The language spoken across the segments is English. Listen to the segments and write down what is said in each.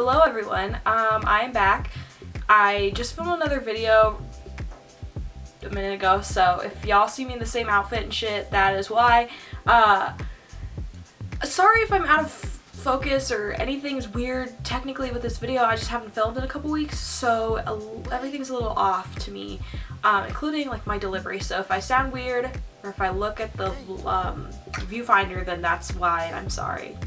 Hello everyone, I am back. I just filmed another video a minute ago, so if y'all see me in the same outfit and shit, that is why. Sorry if I'm out of focus or anything's weird technically with this video. I just haven't filmed in a couple weeks, so everything's a little off to me, including like my delivery. So if I sound weird or if I look at the viewfinder, then that's why, and I'm sorry.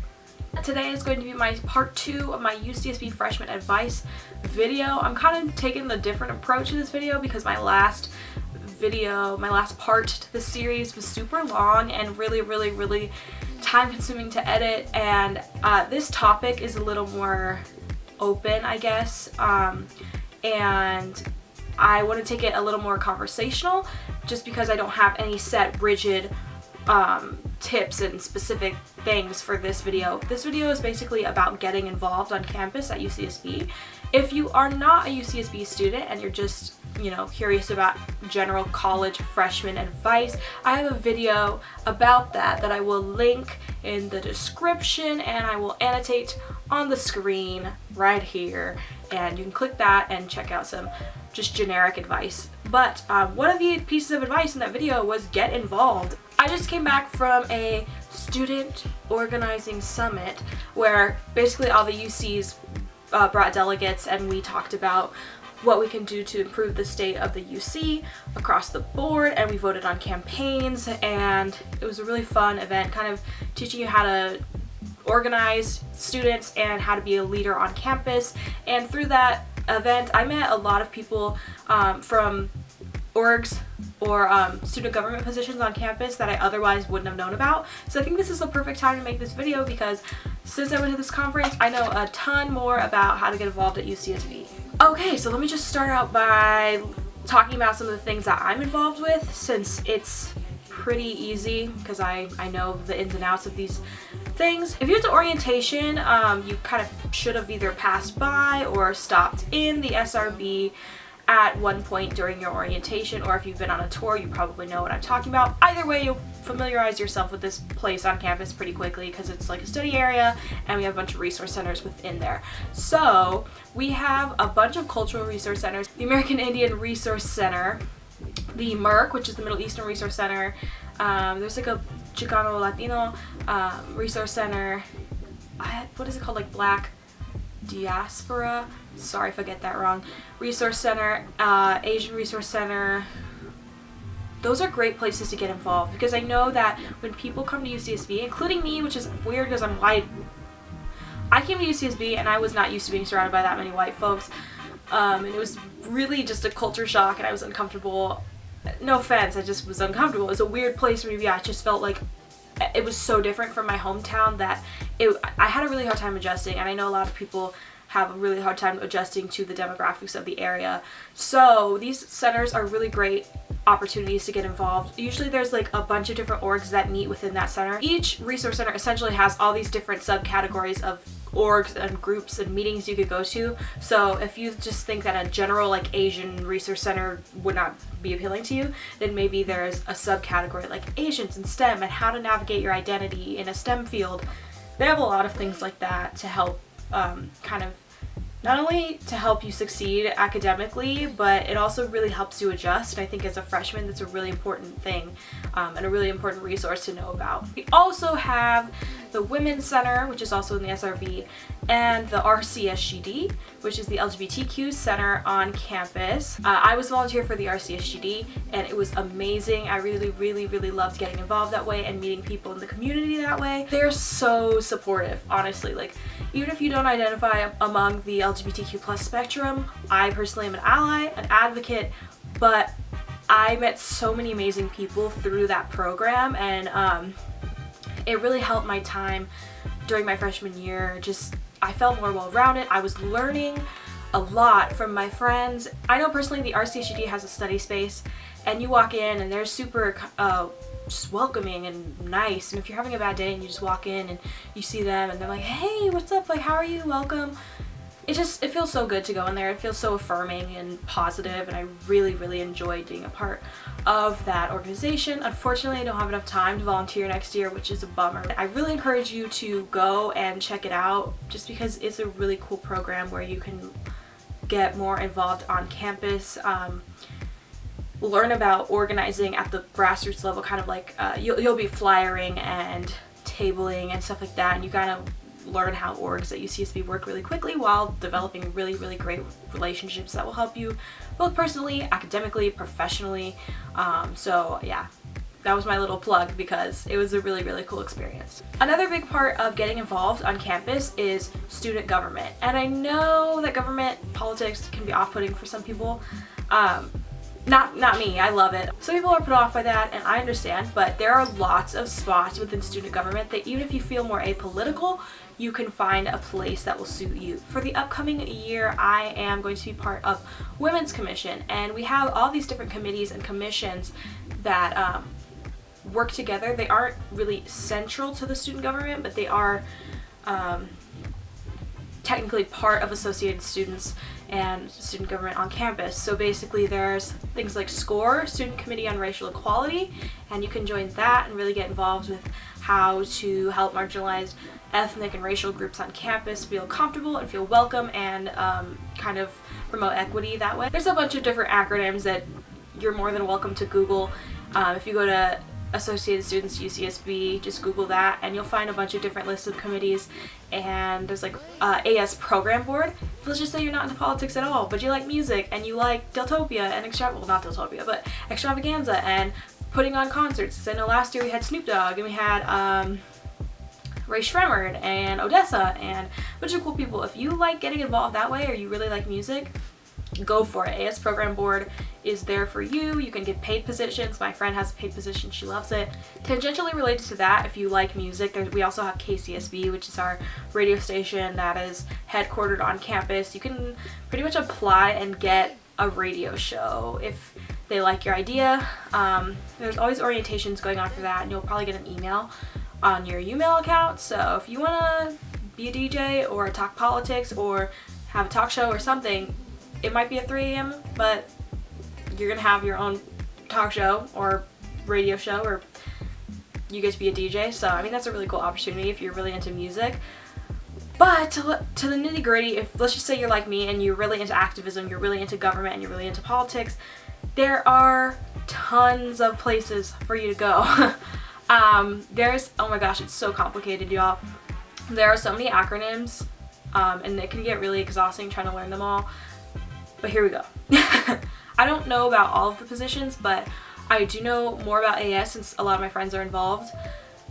Today is going to be my part 2 of my UCSB freshman advice video. I'm kind of taking a different approach to this video because my last part to this series was super long and really time consuming to edit, and this topic is a little more open, I guess, and I want to take it a little more conversational just because I don't have any set rigid tips and specific things for this video. This video is basically about getting involved on campus at UCSB. If you are not a UCSB student and you're just, curious about general college freshman advice, I have a video about that I will link in the description, and I will annotate on the screen right here, and you can click that and check out some just generic advice. But one of the pieces of advice in that video was get involved. I just came back from a student organizing summit where basically all the UCs brought delegates, and we talked about what we can do to improve the state of the UC across the board, and we voted on campaigns, and it was a really fun event, kind of teaching you how to organize students and how to be a leader on campus. And through that event I met a lot of people from orgs or student government positions on campus that I otherwise wouldn't have known about. So I think this is the perfect time to make this video because since I went to this conference, I know a ton more about how to get involved at UCSB. Okay, so let me just start out by talking about some of the things that I'm involved with, since it's pretty easy because I know the ins and outs of these things. If you went to orientation, you kind of should have either passed by or stopped in the SRB at one point during your orientation, or if you've been on a tour, you probably know what I'm talking about. Either way, you'll familiarize yourself with this place on campus pretty quickly because it's like a study area and we have a bunch of resource centers within there. So we have a bunch of cultural resource centers: the American Indian Resource Center, the MERC, which is the Middle Eastern Resource Center, there's like a Chicano Latino Resource Center, what is it called, like Black Diaspora, sorry if I get that wrong, Resource Center, Asian Resource Center. Those are great places to get involved because I know that when people come to UCSB, including me, which is weird because I'm white, I came to UCSB and I was not used to being surrounded by that many white folks, and it was really just a culture shock and I was uncomfortable. No offense, I just was uncomfortable. It was a weird place for me to be. I just felt like it was so different from my hometown that I had a really hard time adjusting, and I know a lot of people have a really hard time adjusting to the demographics of the area. So these centers are really great opportunities to get involved. Usually there's like a bunch of different orgs that meet within that center. Each resource center essentially has all these different subcategories of orgs and groups and meetings you could go to. So if you just think that a general like Asian resource center would not be appealing to you, then maybe there's a subcategory like Asians in STEM and how to navigate your identity in a STEM field. They have a lot of things like that to help kind of not only to help you succeed academically, but it also really helps you adjust. And I think as a freshman, that's a really important thing and a really important resource to know about. We also have the Women's Center, which is also in the SRB, and the RCSGD, which is the LGBTQ Center on campus. I was volunteer for the RCSGD, and it was amazing. I really loved getting involved that way and meeting people in the community that way. They're so supportive, honestly. Like, even if you don't identify among the LGBTQ plus spectrum, I personally am an ally, an advocate, but I met so many amazing people through that program, and it really helped my time during my freshman year. Just, I felt more well-rounded. I was learning a lot from my friends. I know personally the RCSGD has a study space, and you walk in and they're super just welcoming and nice, and if you're having a bad day and you just walk in and you see them and they're like, hey, what's up, like, how are you, welcome, it feels so good to go in there. It feels so affirming and positive, and I really enjoyed being a part of that organization. Unfortunately, I don't have enough time to volunteer next year, which is a bummer. I really encourage you to go and check it out, just because it's a really cool program where you can get more involved on campus, learn about organizing at the grassroots level, kind of like you'll be flyering and tabling and stuff like that, and you kind of learn how orgs at UCSB work really quickly while developing really great relationships that will help you both personally, academically, professionally. So yeah, that was my little plug because it was a really cool experience. Another big part of getting involved on campus is student government, and I know that government politics can be off-putting for some people. Not me, I love it. Some people are put off by that, and I understand, but there are lots of spots within student government that even if you feel more apolitical, you can find a place that will suit you. For the upcoming year, I am going to be part of Women's Commission, and we have all these different committees and commissions that work together. They aren't really central to the student government, but they are technically part of Associated Students and student government on campus. So basically there's things like SCORE, Student Committee on Racial Equality, and you can join that and really get involved with how to help marginalized ethnic and racial groups on campus feel comfortable and feel welcome, and kind of promote equity that way. There's a bunch of different acronyms that you're more than welcome to Google. If you go to Associated Students UCSB, just Google that and you'll find a bunch of different lists of committees, and there's like AS program board. Let's just say you're not into politics at all, but you like music and you like Deltopia and not Deltopia, but Extravaganza and putting on concerts. So I know last year we had Snoop Dogg and we had Ray Shremmerd and Odessa and a bunch of cool people. If you like getting involved that way or you really like music, go for it. AS program board is there for you. You can get paid positions. My friend has a paid position, she loves it. Tangentially related to that, if you like music, we also have KCSB, which is our radio station that is headquartered on campus. You can pretty much apply and get a radio show if they like your idea. There's always orientations going on for that, and you'll probably get an email on your email account. So if you want to be a DJ or talk politics or have a talk show or something, it might be at 3 a.m., but you're gonna have your own talk show or radio show, or you get to be a DJ. So I mean, that's a really cool opportunity if you're really into music. But to the nitty gritty, if let's just say you're like me and you're really into activism, you're really into government, and you're really into politics, there are tons of places for you to go. Oh my gosh, it's so complicated, y'all. There are so many acronyms, and it can get really exhausting trying to learn them all. But here we go. I don't know about all of the positions, but I do know more about AS since a lot of my friends are involved.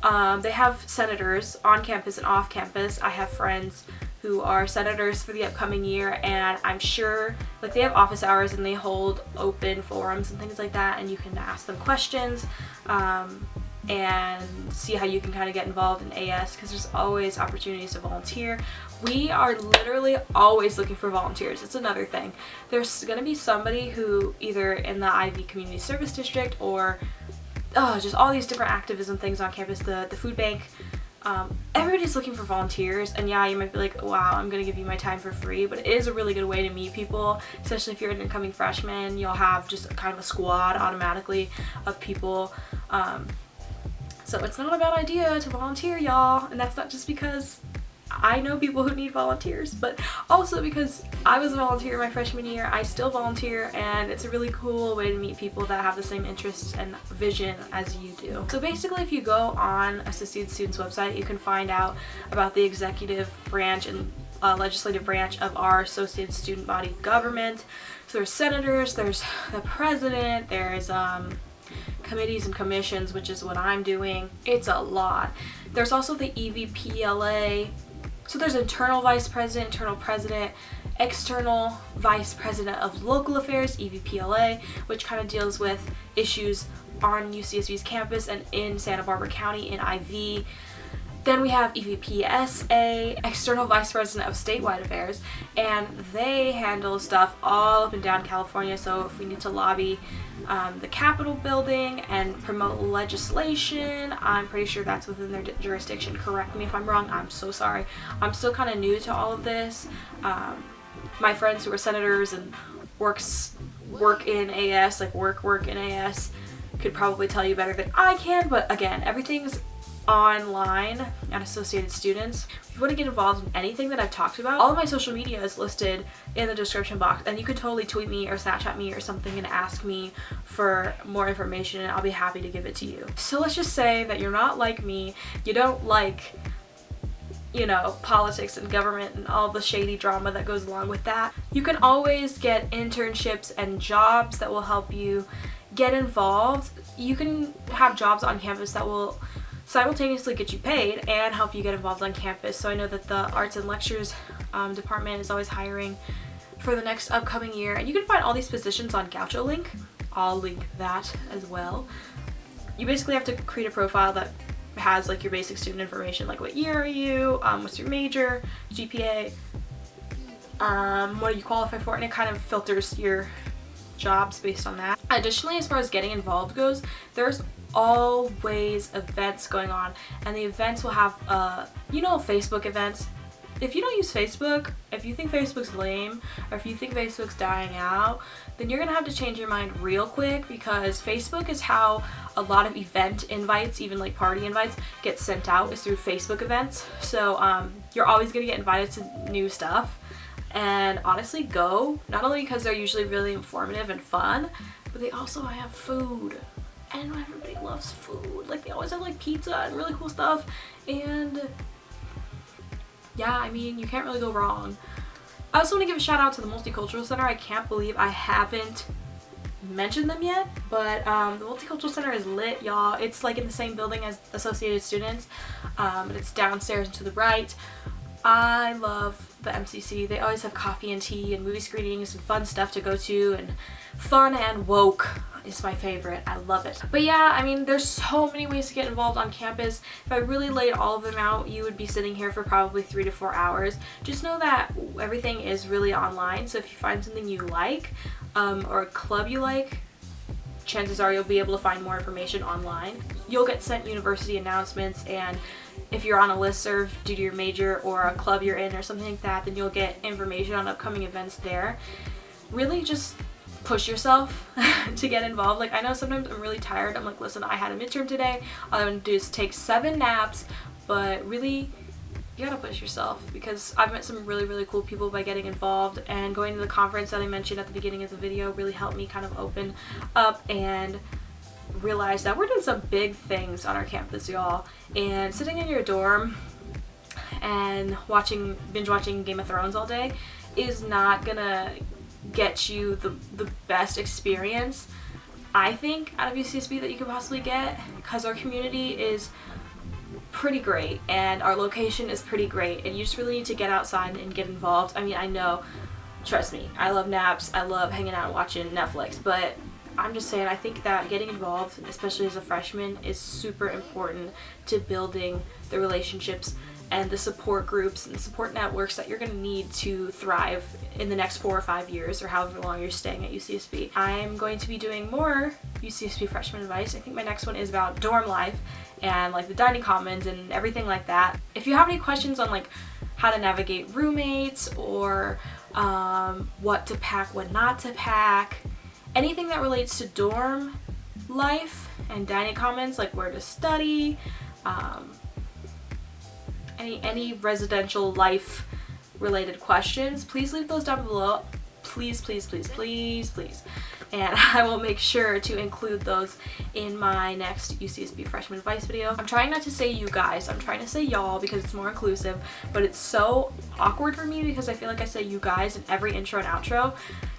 They have senators on campus and off campus. I have friends who are senators for the upcoming year, and I'm sure like they have office hours and they hold open forums and things like that, and you can ask them questions and see how you can kind of get involved in AS, because there's always opportunities to volunteer. We are literally always looking for volunteers. It's another thing. There's going to be somebody who either in the Ivy Community Service District or just all these different activism things on campus, the food bank. Everybody's looking for volunteers, and yeah, you might be like, wow, I'm gonna give you my time for free, but it is a really good way to meet people, especially if you're an incoming freshman. You'll have just kind of a squad automatically of people. So it's not a bad idea to volunteer, y'all, and that's not just because I know people who need volunteers, but also because I was a volunteer my freshman year. I still volunteer, and it's a really cool way to meet people that have the same interests and vision as you do. So basically, if you go on Associated Students' website, you can find out about the executive branch and legislative branch of our Associated Student body government. So there's senators, there's the president, there's committees and commissions, which is what I'm doing. It's a lot. There's also the EVPLA. So there's internal vice president, internal president, external vice president of local affairs, EVPLA, which kind of deals with issues on UCSB's campus and in Santa Barbara County in IV. Then we have EVPSA, External Vice President of Statewide Affairs, and they handle stuff all up and down California. So if we need to lobby the Capitol building and promote legislation, I'm pretty sure that's within their jurisdiction. Correct me if I'm wrong, I'm so sorry. I'm still kind of new to all of this. My friends who are senators and work in AS, like work in AS, could probably tell you better than I can, but again, everything's online at Associated Students. If you want to get involved in anything that I've talked about, all of my social media is listed in the description box, and you could totally tweet me or Snapchat me or something and ask me for more information, and I'll be happy to give it to you. So let's just say that you're not like me, you don't like, you know, politics and government and all the shady drama that goes along with that. You can always get internships and jobs that will help you get involved. You can have jobs on campus that will simultaneously get you paid and help you get involved on campus. So I know that the Arts and Lectures department is always hiring for the next upcoming year, and you can find all these positions on Gaucho Link. I'll link that as well. You basically have to create a profile that has like your basic student information, like what year are you, what's your major, GPA, what do you qualify for, and it kind of filters your jobs based on that. Additionally, as far as getting involved goes, there's always events going on, and the events will have you know, Facebook events. If you don't use Facebook, if you think Facebook's lame, or if you think Facebook's dying out, then you're gonna have to change your mind real quick, because Facebook is how a lot of event invites, even like party invites, get sent out, is through Facebook events. So you're always gonna get invited to new stuff, and honestly, go, not only because they're usually really informative and fun, but they also have food, and everybody loves food. Like, they always have like pizza and really cool stuff, and yeah, I mean, you can't really go wrong. I also want to give a shout out to the Multicultural Center. I can't believe I haven't mentioned them yet, but the Multicultural Center is lit, y'all. It's like in the same building as Associated Students, but it's downstairs and to the right. I love the MCC. They always have coffee and tea and movie screenings and fun stuff to go to, and fun and woke is my favorite. I love it. But yeah, I mean, there's so many ways to get involved on campus. If I really laid all of them out, you would be sitting here for probably 3 to 4 hours. Just know that everything is really online, so if you find something you like, or a club you like, chances are you'll be able to find more information online. You'll get sent university announcements, and if you're on a listserv due to your major or a club you're in or something like that, then you'll get information on upcoming events there. Really just push yourself to get involved. Like, I know sometimes I'm really tired. I'm like, listen, I had a midterm today. All I'm gonna do is take 7 naps, but really, you gotta push yourself, because I've met some really, really cool people by getting involved, and going to the conference that I mentioned at the beginning of the video really helped me kind of open up and realize that we're doing some big things on our campus, y'all. And sitting in your dorm and binge watching Game of Thrones all day is not gonna get you the best experience, I think, out of UCSB that you could possibly get, because our community is pretty great and our location is pretty great, and you just really need to get outside and get involved. I mean, I know, trust me, I love naps, I love hanging out and watching Netflix, but I'm just saying, I think that getting involved, especially as a freshman, is super important to building the relationships and the support groups and support networks that you're going to need to thrive in the next 4 or 5 years, or however long you're staying at UCSB. I'm going to be doing more UCSB freshman advice. I think my next one is about dorm life and like the dining commons and everything like that. If you have any questions on like how to navigate roommates, or what to pack, what not to pack, anything that relates to dorm life and dining commons, like where to study, any residential life related questions, please leave those down below. Please, please, please, please, please. And I will make sure to include those in my next UCSB freshman advice video. I'm trying not to say you guys, I'm trying to say y'all, because it's more inclusive, but it's so awkward for me because I feel like I say you guys in every intro and outro.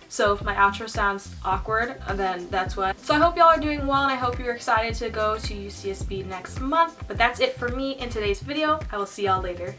So if my outro sounds awkward, then that's what. So I hope y'all are doing well, and I hope you're excited to go to UCSB next month. But that's it for me in today's video. I will see y'all later.